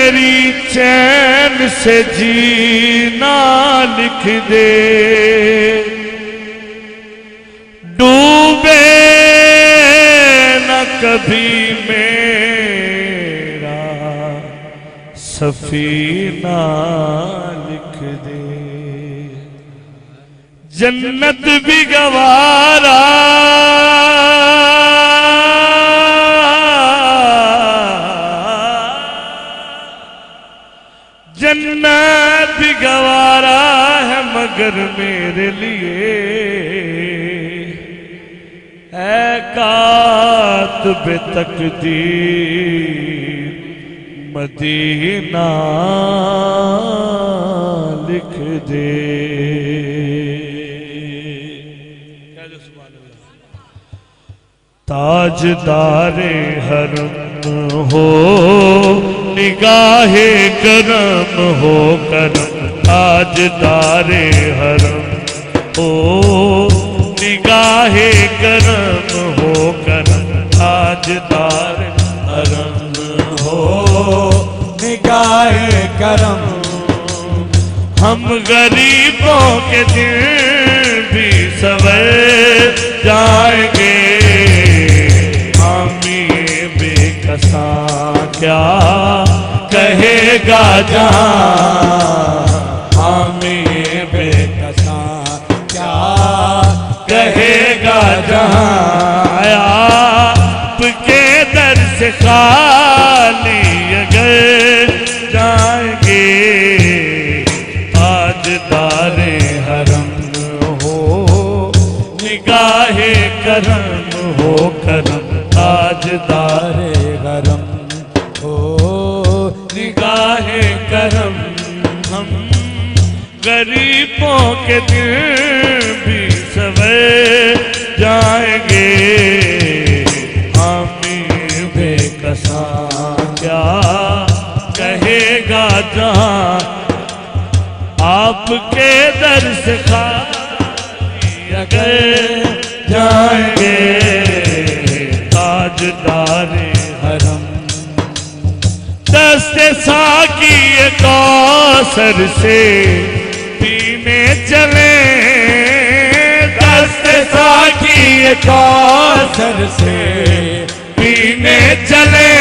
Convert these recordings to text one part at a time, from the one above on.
मेरी चैन से जीना लिख दे, डूबे न कभी मेरा सफीना लिख दे। जन्नत भी गवारा जन्नत भी गवारा है मगर मेरे लिए है कातिब तकदीर मदीना लिख दे। ताजदारे हरम हो निगाहे करम हो करम, ताजदारे हरम हो निगाहे करम हो करम, ताजदारे हरम हो निगाहे करम। हम गरीबों के दिल भी सवर जाएंगे, बेकसा क्या कहेगा जहां, हमें बेकसा क्या कहेगा जहां। आपके दर से खाली अगर जाएंगे, ताजदारे हरम हो निगाहे करम हो करम, ताजदारे करम हो निगाहे करम। हम गरीबों के दिल भी सवर जाएंगे, हमें बेकसा क्या कहेगा जहां। आपके दर से खाली अगर जाएंगे, ताजदारे हरम। दस्ते साकी कौसर से पीने चले, दस्ते साकी कौसर से पीने चले।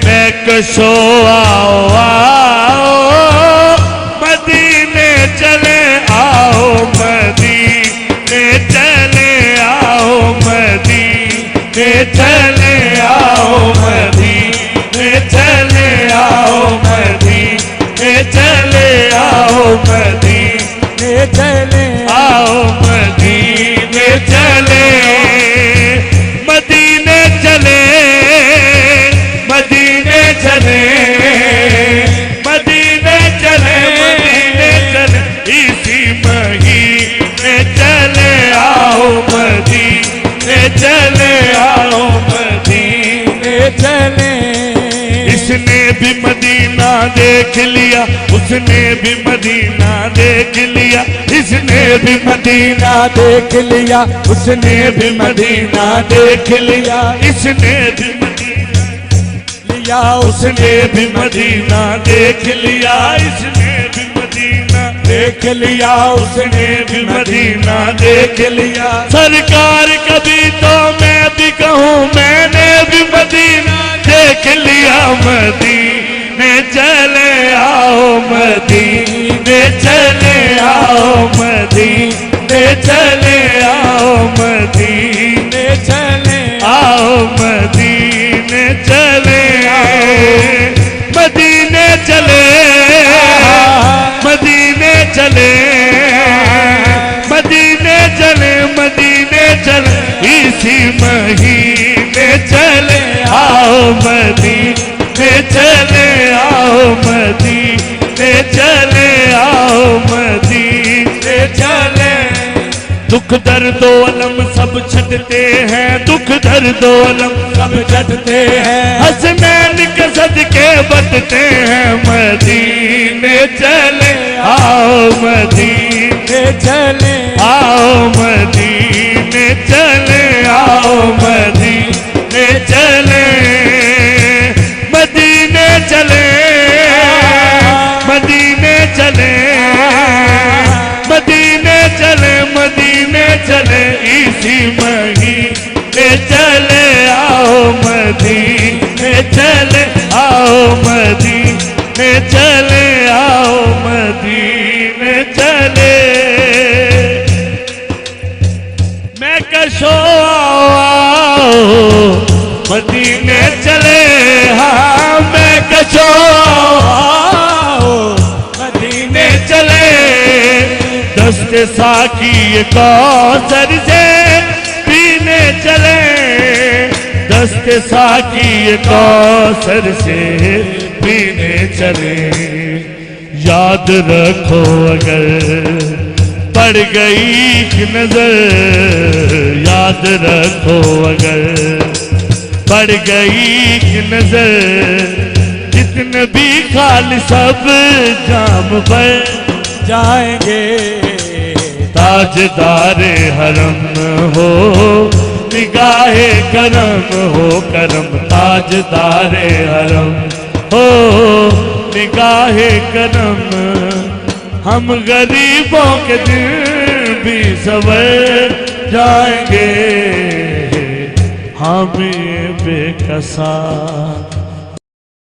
मैं कशो आओ आओ मदीने चले, आओ मदीने चले, आओ मदीने चले, आओ मदीने चले, आओ मदीने चले, आओ मदीने चले, आओ मदीने चले, मदीने चले, मदीने चले, मदीने चले, मदीने चले, इसी महीने चले, आओ मदीने चले, आओ मदीने चले। इसने भी मदीना देख लिया, उसने भी मदीना देख लिया, इसने भी मदीना देख लिया, उसने भी मदीना देख लिया, इसने भी मदीना लिया, उसने भी मदीना देख लिया, इसने भी मदीना देख लिया, उसने भी मदीना देख लिया। सरकार कभी तो मैं भी कहूँ मैंने भी मदीना देख लिया, मदीने चले, आओ मदीने चले, आओ मदीने चले, आओ मदीने चले, आओ मदीने चले, मदीने चले, मदीने चले, मदीने चले, मदीने चले, इसी महीने चले, आओ मदीने चले, आओ मदीने चले, आओ मदीने चले। दुख दर्द अलम सब छटते हैं, दुख दर्द अलम सब छटते हैं, हसनैन के सदके बटते हैं, मदीने चले, आओ मदीने चले, आओ मदीने चले, आओ मदीने चले, मदीने चले, चले, मदीने चले, मदीने चले, इसी महीने चले आओ मदीने चले आओ मदीने चले आओ मदीने चले। मैं कशो आओ मदीने चले, हाँ मैं कशो आओ मदीने चले। दस्ते साकी कौसर से पीने चले, दस्ते साकी कौसर से पीने चले। याद रखो अगर पड़ गई कि नजर, याद रखो अगर पड़ गई कि नजर, जितने भी खाली सब जाम पर जाएंगे। ताजदारे हरम हो निगाहे करम हो करम, ताजदारे हरम हो निगाहे करम। हम गरीबों के दिल भी सवर जाएंगे, हम ये बेकसा